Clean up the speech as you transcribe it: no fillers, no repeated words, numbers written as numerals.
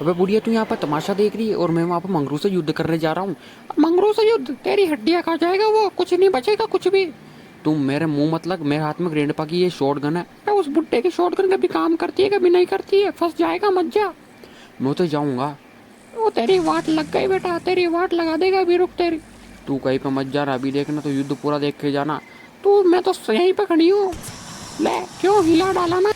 अबे बुढ़िया, तू यहाँ पर तमाशा देख रही है और मैं वहाँ पर मंगरू से युद्ध करने जा रहा हूँ। मंगरू से युद्ध? तेरी हड्डियाँ खा जाएगा वो, कुछ नहीं बचेगा कुछ भी। तुम मेरे मुंह मत लग, मेरे हाथ में ग्रैंडपा की ये शॉट गन है। उस बुड्ढे की शॉट गन कभी काम करती है कभी नहीं करती है, फंस जाएगा मत जा। मैं तो जाऊँगा। वो तेरी वाट लग गई बेटा, तेरी वाट लगा देगा अभी, रुक तेरी। तू कहीं पे मत जा रहा, अभी देखना तो युद्ध पूरा देख के जाना। तू मैं तो यहीं पे खड़ी हूँ। ले क्यों हिला डाला ना।